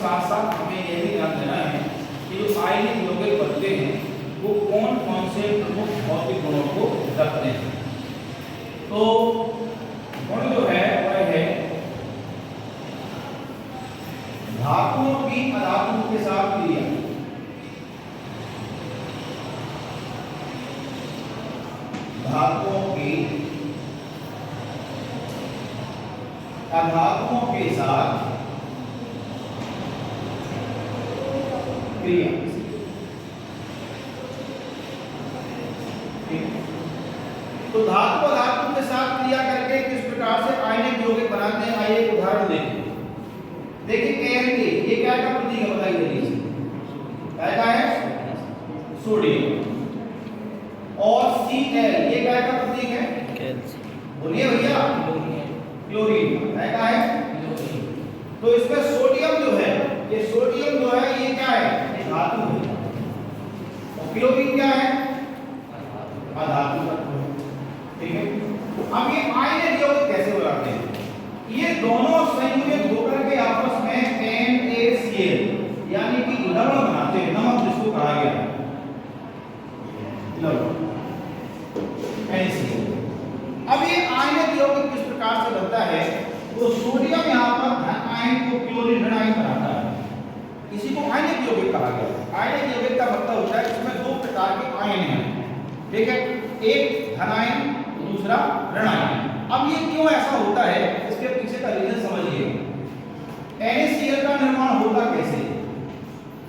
साथ साथ हमें यह भी ध्यान देना है कि जो आयनिक यौगिक बनते हैं वो कौन कौन से प्रमुख भौतिक गुणों को रखते हैं। तो गुण जो है वह है धातुओं की अधातुओं के साथ क्रिया, धातुओं की अधातुओं के साथ क्रिया। तो धातु अधातु के साथ क्रिया करके किस प्रकार से आयनिक यौगिक बनाते हैं, आइए एक उदाहरण देखें। देखिए Ka, ये क्या का प्रतीक है बताइए जल्दी। क्या है? सोडियम। और Cl ये क्या का प्रतीक है? बोलिए भैया। क्लोरीन। क्या है? तो इसमें सोडियम जो है, ये सोडियम जो है ये क्या है? धातु है। और क्लोरीन क्या है? अधातु। ठीक है। अब ये आयनिक यौगिक कैसे बनाते हैं? ये दोनों संयुक्त होकर के आपस में NaCl यानी कि लवण बनाते हैं। नमक जिसको कहा गया है लवण, NaCl। अब ये आयनिक यौगिक किस प्रकार से बनता है? तो सोडियम यहाँ पर धन आयन को क्लोरीन ऋण आयन बनाता है, इसी को आयनिक यौगिक कहा गया है। आयनिक यौगिक का मतलब होता है इसमें दो प्रकार के आयन हैं, ठीक है, एक धन आयन, दूसरा ऋण आयन। अब ये क्यों ऐसा होता है, इसके पीछे का रीजन समझिए। NaCl का निर्माण होगा कैसे?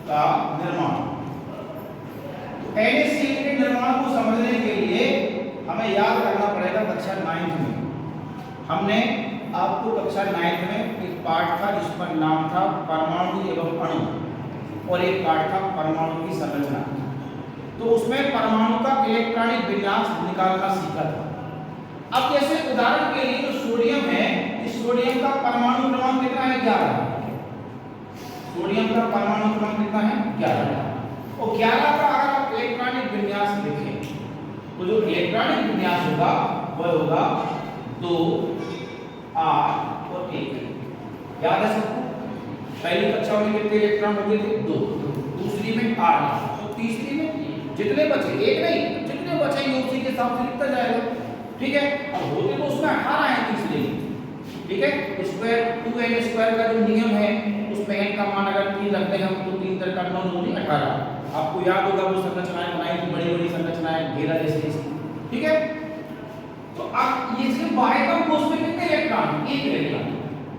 का निर्माण, NaCl के निर्माण को समझने के लिए हमें याद करना पड़ेगा कक्षा 9th में हमने आपको कक्षा 9th में एक पाठ था जिस पर नाम था परमाणु एवं अणु, और एक पाठ था परमाणु की संरचना। तो उसमें परमाणु का इलेक्ट्रॉनिक विन्यास निकालना सीखा था। अब जैसे उदाहरण के लिए जो सोडियम है, इस सोडियम का परमाणु क्रमांक कितना है? 11। सोडियम का परमाणु क्रमांक कितना है? 11। और 11 का अगर आप इलेक्ट्रॉनिक विन्यास देखें तो जो इलेक्ट्रॉनिक विन्यास होगा वह होगा 2 8 और 1। याद है सबको? पहली कक्षा में कितने इलेक्ट्रॉन होते थे? 2। दूसरी में 8, तो तीसरी में जितने बचे, एक नहीं, जितने बचेंगे उसी के हिसाब से लिखता जाएगा। ठीक है। अब होते तो उसमें 18 है तीसरे, ठीक है। स्क्वायर 2n स्क्वायर का जो नियम है उसमें n का मान अगर 3 रखते हैं हम तो 3 3 का 9 9 18। आपको याद होगा वो संरचनाएं बनाई थी, बड़ी बड़ी संरचनाएं घेरा जैसे, ठीक है। तो अब ये सिर्फ बाह्यतम कोश में कितने इलेक्ट्रॉन? एक इलेक्ट्रॉन।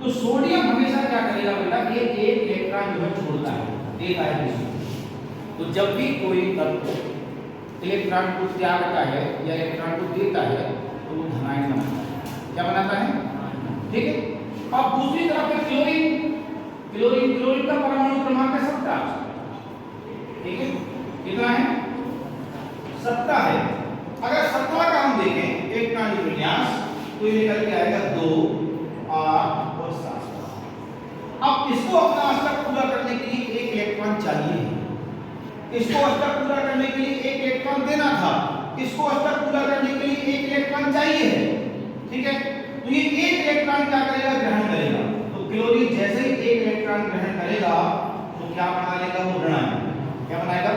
तो सोडियम हमेशा क्या करेगा बेटा? ये एक इलेक्ट्रॉन जो है छोड़ता है, देता है किसी। तो जब भी कोई तत्व इलेक्ट्रॉन को त्यागता है या इलेक्ट्रॉन को देता है तो वो धनायन बनाता है। क्या बनाता है? ठीक है। अब दूसरी तरफ पे क्लोरीन, क्लोरीन क्लोरीन का परमाणु क्रमांक है 17, ठीक है। कितना है? 17 है। अगर 17 का हम देखें इलेक्ट्रॉनिक विन्यास तो ये निकल के आएगा 2 8 और 7। अब इसको अपना अष्टक पूरा करने के लिए एक इलेक्ट्रॉन चाहिए, इसको अष्टक पूरा करने के लिए एक इलेक्ट्रॉन देना था, इसको अष्टक पूरा करने के लिए एक इलेक्ट्रॉन चाहिए है, ठीक है। तो ये एक इलेक्ट्रॉन क्या करेगा? ग्रहण करेगा। तो क्लोरीन जैसे ही एक इलेक्ट्रॉन ग्रहण करेगा तो क्या बना लेगा? वो ऋण आयन। क्या बनाएगा?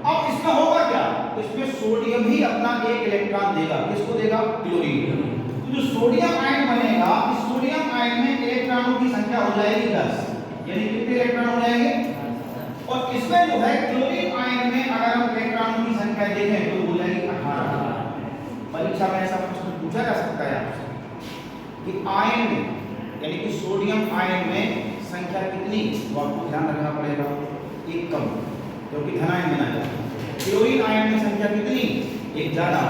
अब इसमें होगा क्या? इसमें सोडियम ही अपना एक इलेक्ट्रॉन देगा। किसको देगा? क्लोरीन। तो जो सोडियम आयन बनेगा, इस सोडियम आयन में इलेक्ट्रॉनों की संख्या हो जाएगी 10, यानी कितने इलेक्ट्रॉन हो जाएंगे? और इसमें जो है क्लोरीन आयन में अगर हम इलेक्ट्रॉनों की संख्या देखें तो हो जाएगी 18। परीक्षा में ऐसा प्रश्न पूछा जा सकता है आपसे कि आयन में यानी कि सोडियम आयन में संख्या कितनी, तो आपको ध्यान रखना पड़ेगा एक कम, क्योंकि धनायन बना जाए। क्लोरीन आयन में संख्या कितनी? एक ज्यादा,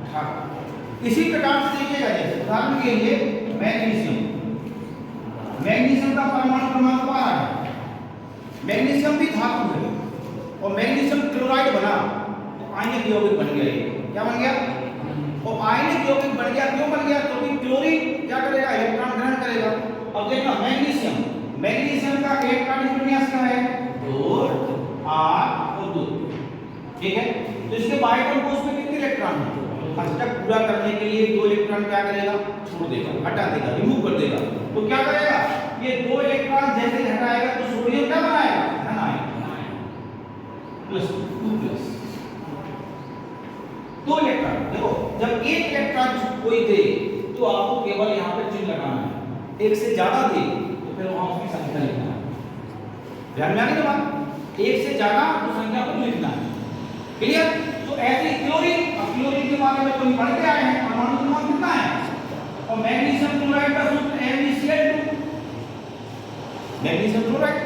18। इसी प्रकार से देखिएगा, जैसे उदाहरण के लिए मैग्नीशियम, मैग्नीशियम का परमाणु क्रमांक 12 है। मैग्नीशियम भी धातु है और मैग्नीशियम क्लोराइड बना तो आयनिक यौगिक बन गया। क्या बन गया? और आयनिक यौगिक बन गया। क्यों बन गया? क्योंकि क्लोरीन क्या करेगा? इलेक्ट्रॉन ग्रहण करेगा। अब देखना मैग्नीशियम, मैग्नीशियम का इलेक्ट्रॉनिक विन्यास क्या है? 2 8 और 2, ठीक है। तो इसके बाह्यतम कोश में कितने इलेक्ट्रॉन है? अष्टक पूरा करने के लिए 2 इलेक्ट्रॉन क्या करेगा? छोड़ देगा, हटा देगा, रिमूव कर देगा। तो क्या करेगा? ये 2 इलेक्ट्रॉन जैसे हटाएगा तो सोडियम एक से ज्यादा दे तो फिर वहां उसकी संख्या लिखना है। ध्यान में आ गई बात? एक से ज्यादा तो संख्या को लिखना है। क्लियर? तो ऐसे क्लोरीन, अब क्लोरीन के बारे में तो पढ़ के आए हैं, परमाणु क्रमांक कितना है? और मैग्नीशियम क्लोराइड का सूत्र MeCl2, मैग्नीशियम क्लोराइड।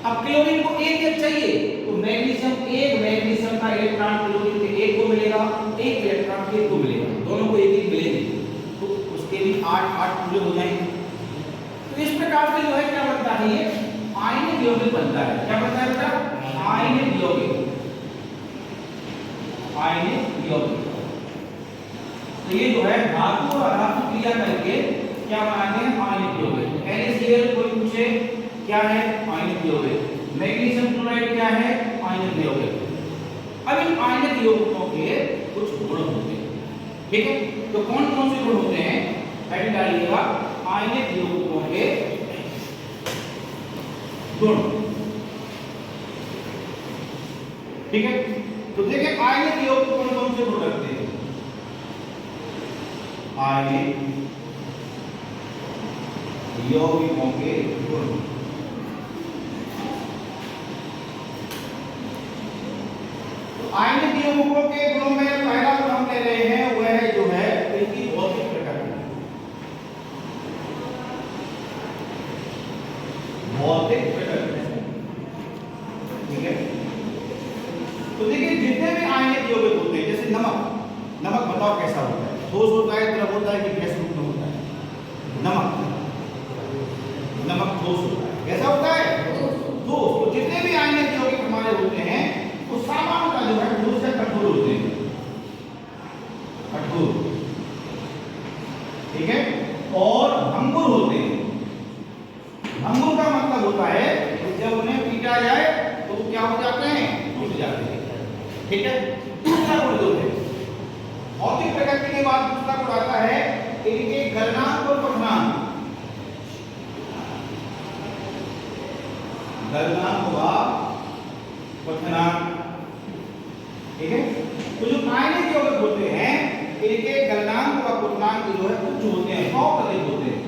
अब क्लोरीन को एक चाहिए तो मैग्नीशियम का इलेक्ट्रॉन क्लोरीन के एक को मिलेगा, एक इलेक्ट्रॉन के एक को मिलेगा, दोनों को एक मिलेंगे, तो उसके भी 8 पूरे हो जाएंगे। तो इस प्रकार से जो है क्या बनता है, ये आयनिक यौगिक बनता है। क्या बनता है बेटा? आयनिक यौगिक, आयनिक यौगिक। तो ये जो है धातु और अधातु क्रिया करके क्या बनाते हैं? आयनिक यौगिक। NaCl कोई पूछे क्या है? आयनिक यौगिक। मैग्नीशियम क्लोराइड क्या है? आयनिक यौगिक। अब इन आयनिक यौगिकों के कुछ गुण होते हैं, ठीक है? तो कौन कौन से गुण होते हैं? हेडिंग डालिएगा, आयनिक यौगिकों के गुण, ठीक है? तो देखिए आयनिक यौगिक कौन कौन से गुण रखते हैं? आयनिक यौगिकों के गुण। आयनिक यौगिकों के गुणों में पहला गुण हम ले रहे हैं वह जो है इनकी भौतिक प्रकृति, भौतिक प्रकृति, ठीक है? तो देखिए जितने भी आयनिक यौगिक होते हैं, जैसे नमक, नमक बताओ कैसा होता है? ठोस होता है, द्रव होता है कि गैस रूप में होता है? नमक, नमक ठोस होता है। कैसा होता है? ठोस। तो जितने भी आयनिक यौगिक हमारे होते हैं वो सामान्यतः जो है ठोस से कठोर होते हैं, कठोर, ठीक है? और भंगुर होते हैं। भंगुर का मतलब होता है कि जब उन्हें पीटा जाए तो वो क्या हो जाते हैं? टूट जाते हैं, ठीक है? दूसरा गुण जो है भौतिक प्रकृति के बाद दूसरा गुण आता है इनके गलनांक और पठनांक। गलनांक व पठनांक, ठीक है? तो जो आयनिक यौगिक होते हैं इनके गलनांक व पठनांक जो है उच्च होते हैं, बहुत अधिक होते हैं।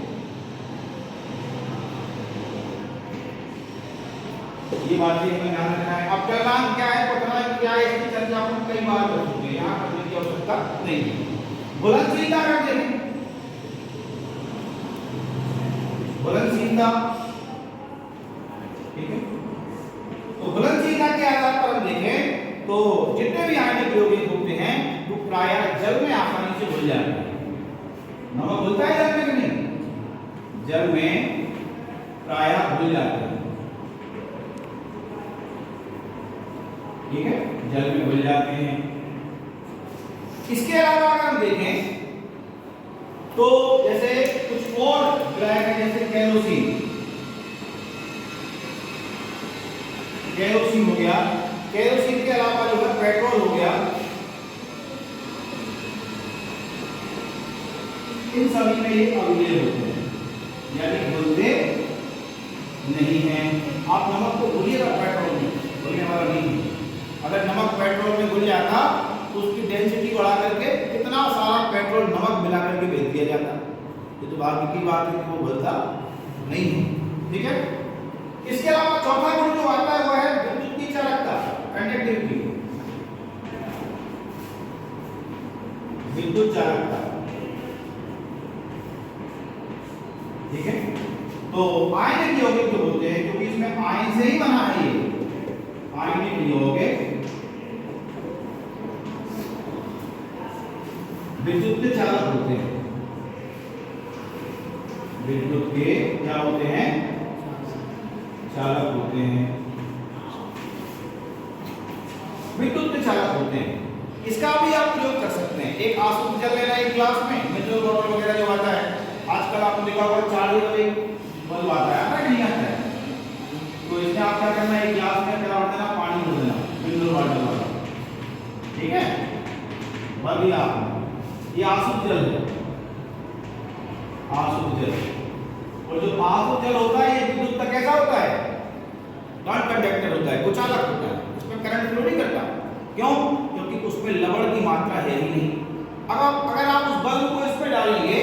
ये बात भी हमें ध्यान रखना है। अब गलनांक क्या है, पठनांक क्या है, इसकी चर्चा हम कई बार कर चुके हैं, यहाँ करने की आवश्यकता नहीं है। घुलनशीलता कर दें, घुलनशीलता, ठीक है? तो घुलनशीलता के आधार पर हम देखें तो जितने भी आयनिक यौगिक होते हैं वो प्रायः जल में आसानी से घुल जाते हैं। नमक घुलता है जल में कि नहीं? जल में प्रायः घुल जाते हैं, ठीक है? जल में घुल जाते हैं। इसके अलावा अगर हम देखें तो जैसे कुछ और ग्रह है, जैसे केरोसिन, केरोसिन हो गया, केरोसिन के अलावा जो है पेट्रोल हो गया, इन सभी में ये अवयव होते हैं, यानी घुलते नहीं हैं। आप नमक को घुलिएगा, पेट्रोल में घुलने वाला नहीं है। अगर नमक पेट्रोल में घुल जाता तो उसकी डेंसिटी बढ़ा करके कितना सारा पेट्रोल नमक मिला करके भेज दिया जाता। ये तो बात की बात है कि वो घुलता नहीं है, ठीक है? इसके अलावा चौथा गुण जो आता है वो है विद्युत की चालकता, कंडक्टिविटी, विद्युत चालकता, ठीक है? तो आयनिक यौगिक जो होते हैं, क्योंकि इसमें आयन से ही बना है ये आयनिक यौगिक विद्युत के चालक होते हैं। विद्युत के क्या होते हैं? चालक होते हैं, विद्युत के चालक होते हैं। इसका भी आप प्रयोग कर सकते हैं। एक आसूत जल लेना एक ग्लास में, मिनरल वाटर वगैरह जो आता है आजकल आपने देखा होगा 4 बल्ब आता है, नहीं आता है? तो इसमें आप क्या करना है, एक गिलास में क्या देना, पानी भर देना मिनरल वाटर वाला, ठीक है? भर दिया आपने, ये आसूत जल है, आसूत जल। और जो आसूत जल होता है ये विद्युत का कैसा होता है? नॉन कंडक्टर होता है, कुचालक होता है, उसमें करंट फ्लो नहीं करता। क्यों? क्योंकि उसमें लवण की मात्रा है ही नहीं। अगर आप उस बल्ब को इस पे डालेंगे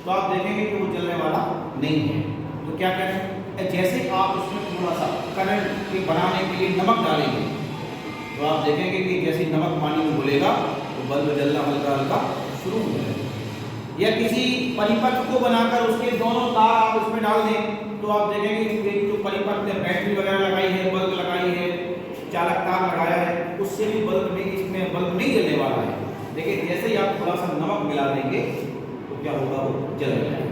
तो आप देखेंगे कि वो जलने वाला नहीं है। तो क्या करें, जैसे आप उसमें थोड़ा सा करंट के बनाने के लिए नमक डालेंगे तो आप देखेंगे कि जैसे नमक पानी में घुलेगा तो बल्ब जलना हल्का हल्का शुरू हो जाएगा। या किसी परिपथ को बनाकर उसके दोनों तार आप उसमें डाल दें तो आप देखेंगे कि जो परिपथ में बैटरी वगैरह लगाई है, बल्ब लगाई है, चालक तार लगाया है, उससे भी बल्ब में इसमें बल्ब नहीं जलने वाला है। देखिए जैसे ही आप थोड़ा सा नमक मिला देंगे तो क्या होगा, वो जल जाएगा।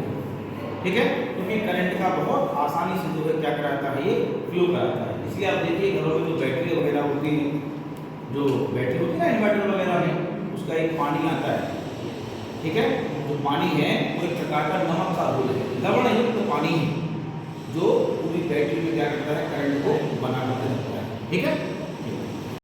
ठीक है, क्योंकि करंट का बहुत आसानी से जो है क्या कराता है, ये फ्लो कराता है। इसलिए आप देखिए घरों में जो बैटरी वगैरह होती हैं, जो बैटरी होती है ना इन्वर्टर वगैरह में, उसका एक पानी आता है। ठीक है, जो पानी है वो एक प्रकार का नमक का घोल है, लवण युक्त पानी है, जो पूरी बैटरी में क्या करता है, करंट को बना करके रखता है। ठीक है।